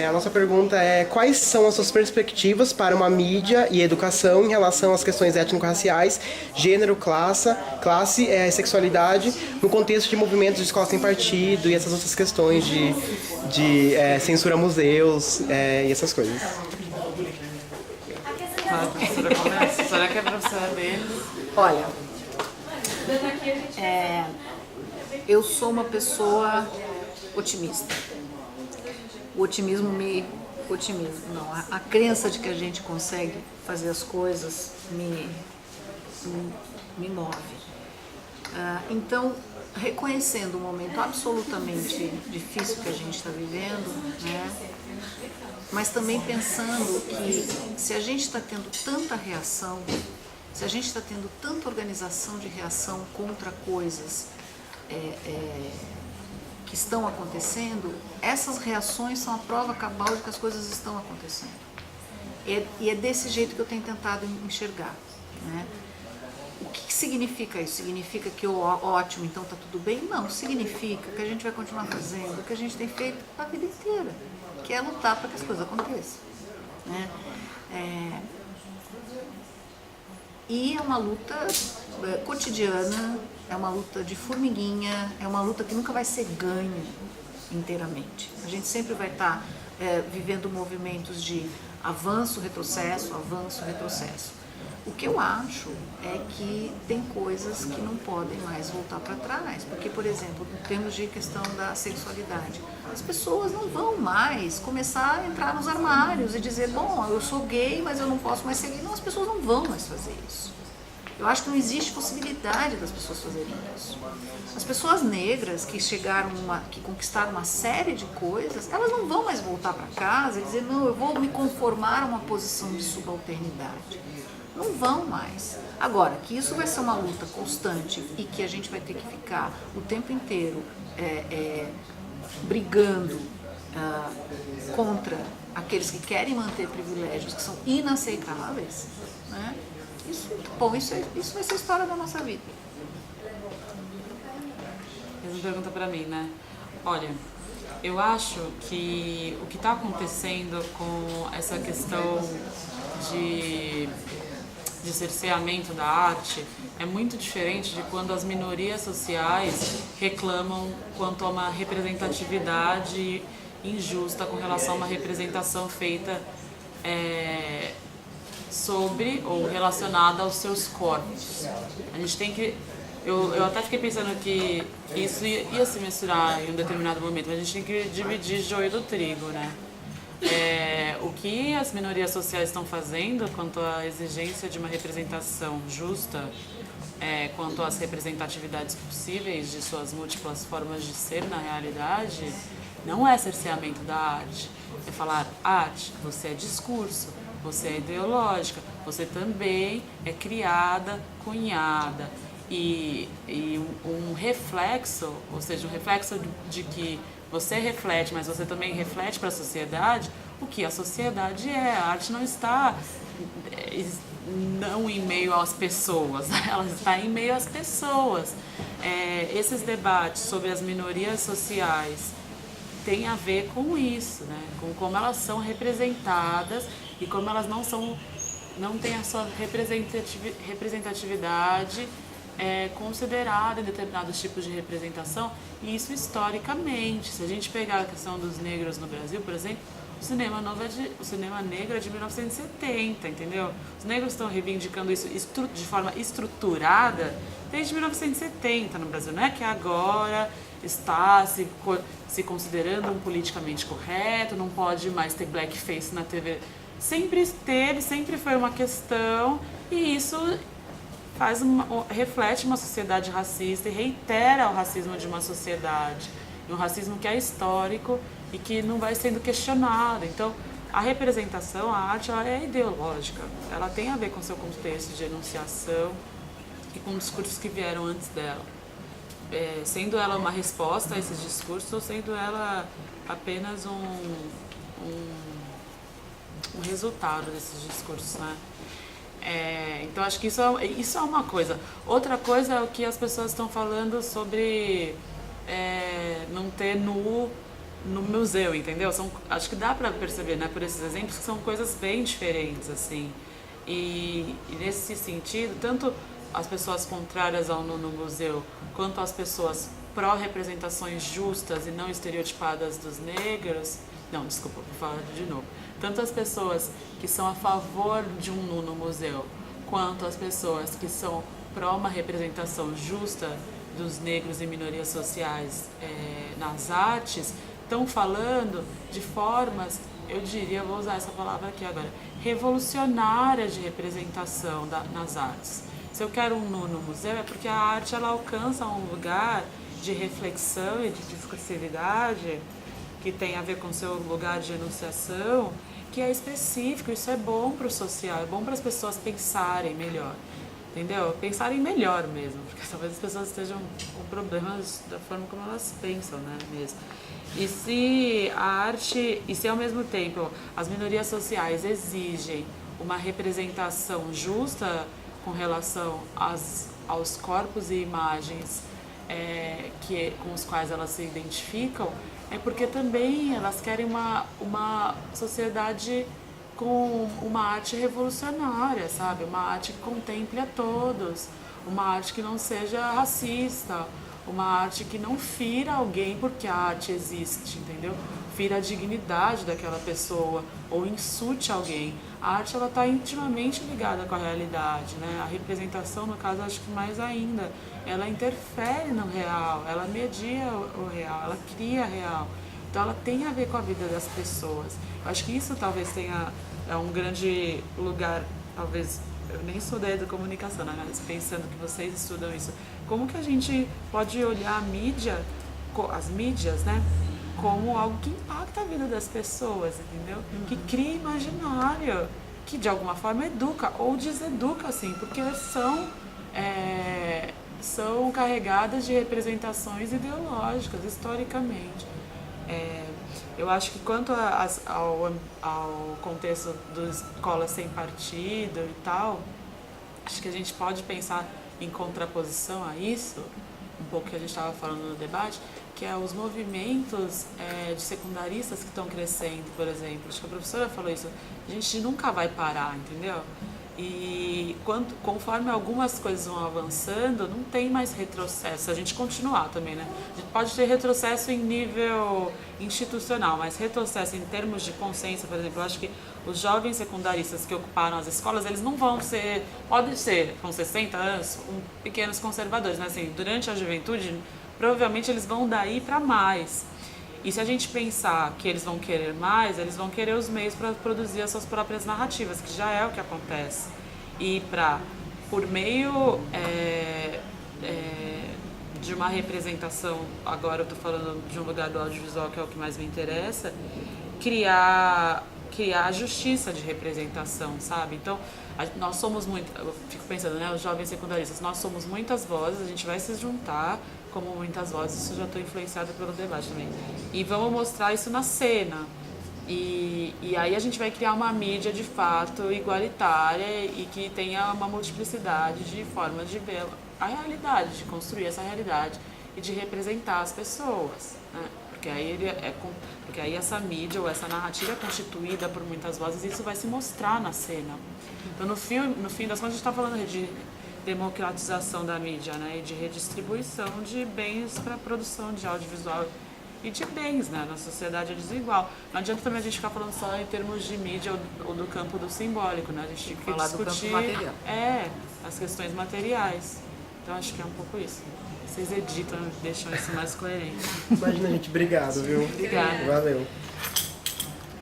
A nossa pergunta é: quais são as suas perspectivas para uma mídia e educação em relação às questões étnico-raciais, gênero, classe, sexualidade, no contexto de movimentos de escola sem partido e essas outras questões de censura a museus e essas coisas? A professora começa? Será que é a professora dele? Olha, eu sou uma pessoa otimista. O otimismo não, a crença de que a gente consegue fazer as coisas me move. Então, reconhecendo o momento absolutamente difícil que a gente está vivendo, né? Mas também pensando que se a gente está tendo tanta reação, se a gente está tendo tanta organização de reação contra coisas que estão acontecendo, essas reações são a prova cabal de que as coisas estão acontecendo. E é desse jeito que eu tenho tentado enxergar, né? O que significa isso? Significa que ótimo, então está tudo bem? Não, significa que a gente vai continuar fazendo o que a gente tem feito a vida inteira, que é lutar para que as coisas aconteçam, né? E é uma luta cotidiana, é uma luta de formiguinha, é uma luta que nunca vai ser ganho inteiramente. A gente sempre vai estar vivendo movimentos de avanço, retrocesso, avanço, retrocesso. O que eu acho é que tem coisas que não podem mais voltar para trás, porque, por exemplo, em termos de questão da sexualidade, as pessoas não vão mais começar a entrar nos armários e dizer, bom, eu sou gay, mas eu não posso mais ser gay. Não, as pessoas não vão mais fazer isso. Eu acho que não existe possibilidade das pessoas fazerem isso. As pessoas negras que que conquistaram uma série de coisas, elas não vão mais voltar para casa e dizer, não, eu vou me conformar a uma posição de subalternidade. Não vão mais. Agora, que isso vai ser uma luta constante e que a gente vai ter que ficar o tempo inteiro brigando contra aqueles que querem manter privilégios que são inaceitáveis, né? Isso vai ser a história da nossa vida. Fez uma pergunta pra mim, né? Olha, eu acho que o que está acontecendo com essa questão de cerceamento da arte é muito diferente de quando as minorias sociais reclamam quanto a uma representatividade injusta com relação a uma representação feita sobre ou relacionada aos seus corpos. A gente tem que... Eu até fiquei pensando que isso ia se mensurar em um determinado momento, mas a gente tem que dividir joio do trigo, né? O que as minorias sociais estão fazendo quanto à exigência de uma representação justa, quanto às representatividades possíveis de suas múltiplas formas de ser na realidade, não é cerceamento da arte. É falar, arte, você é discurso, você é ideológica, você também é criada, cunhada. E um reflexo, ou seja, um reflexo de que você reflete, mas você também reflete para a sociedade, o que a sociedade é. A arte não está não em meio às pessoas, ela está em meio às pessoas. Esses debates sobre as minorias sociais têm a ver com isso, né? Com como elas são representadas e como elas não têm a sua representatividade considerada em determinados tipos de representação, e isso historicamente. Se a gente pegar a questão dos negros no Brasil, por exemplo, o cinema negro é de 1970, entendeu? Os negros estão reivindicando isso de forma estruturada desde 1970 no Brasil. Não é que agora está se considerando um politicamente correto, não pode mais ter blackface na TV. Sempre teve, sempre foi uma questão, e isso reflete uma sociedade racista e reitera o racismo de uma sociedade, um racismo que é histórico e que não vai sendo questionado. Então, a representação, a arte, ela é ideológica, ela tem a ver com seu contexto de enunciação e com discursos que vieram antes dela, sendo ela uma resposta a esses discursos ou sendo ela apenas um resultado desses discursos, né? Então acho que isso é uma coisa. Outra coisa é o que as pessoas estão falando sobre não ter nu no museu, entendeu? Acho que dá pra perceber, né, por esses exemplos, que são coisas bem diferentes, assim. E nesse sentido, tanto as pessoas contrárias ao no museu, quanto as pessoas pró-representações justas e não estereotipadas dos negros, não, desculpa, vou falar de novo. Tanto as pessoas que são a favor de um nu no museu, quanto as pessoas que são pró uma representação justa dos negros e minorias sociais nas artes, estão falando de formas, eu diria, vou usar essa palavra aqui agora, revolucionárias de representação nas artes. Se eu quero um nu no museu, é porque a arte ela alcança um lugar de reflexão e de discursividade que tem a ver com o seu lugar de enunciação, que é específico. Isso é bom para o social, é bom para as pessoas pensarem melhor, entendeu? Pensarem melhor mesmo, porque talvez as pessoas estejam com problemas da forma como elas pensam, né, mesmo. E se a arte, e se ao mesmo tempo as minorias sociais exigem uma representação justa com relação aos corpos e imagens com os quais elas se identificam, é porque também elas querem uma sociedade com uma arte revolucionária, sabe? Uma arte que contemple a todos, uma arte que não seja racista, uma arte que não fira alguém porque a arte existe, entendeu? Fira a dignidade daquela pessoa ou insulte alguém. A arte ela está intimamente ligada com a realidade, né? A representação, no caso, acho que mais ainda, ela interfere no real, ela media o real, ela cria real. Então ela tem a ver com a vida das pessoas. Eu acho que isso talvez tenha um grande lugar, talvez, eu nem sou da educomunicação, né? Mas pensando que vocês estudam isso, como que a gente pode olhar a mídia, as mídias, né? Como algo que impacta a vida das pessoas, entendeu? Que cria imaginário, que de alguma forma educa ou deseduca, assim, porque são carregadas de representações ideológicas, historicamente. Eu acho que quanto ao contexto das escolas sem partido e tal, acho que a gente pode pensar em contraposição a isso, um pouco que a gente estava falando no debate, que é os movimentos de secundaristas que estão crescendo, por exemplo. Acho que a professora falou isso. A gente nunca vai parar, entendeu? E conforme algumas coisas vão avançando, não tem mais retrocesso. Se a gente continuar também, né? A gente pode ter retrocesso em nível institucional, mas retrocesso em termos de consciência, por exemplo, eu acho que os jovens secundaristas que ocuparam as escolas, eles não vão ser, pode ser, com 60 anos, pequenos conservadores, né? Assim, durante a juventude, provavelmente eles vão daí para mais. E se a gente pensar que eles vão querer mais, eles vão querer os meios para produzir as suas próprias narrativas, que já é o que acontece. E por meio de uma representação, agora eu estou falando de um lugar do audiovisual que é o que mais me interessa, criar a justiça de representação, sabe? Então, nós somos muito, eu fico pensando, né, os jovens secundaristas, nós somos muitas vozes, a gente vai se juntar como muitas vozes, isso já estou influenciada pelo debate também, e vamos mostrar isso na cena, e aí a gente vai criar uma mídia de fato igualitária e que tenha uma multiplicidade de formas de ver a realidade, de construir essa realidade e de representar as pessoas, né? Porque aí essa mídia ou essa narrativa é constituída por muitas vozes e isso vai se mostrar na cena. Então no fim das contas a gente está falando de democratização da mídia, né, e de redistribuição de bens para a produção de audiovisual e de bens, né, na sociedade é desigual. Não adianta também a gente ficar falando só em termos de mídia ou do campo do simbólico, né, a gente tem que falar discutir do campo material. As questões materiais. Então acho que é um pouco isso. Vocês editam, deixam isso mais coerente. Imagina, gente. Obrigado, viu? Obrigada. Valeu.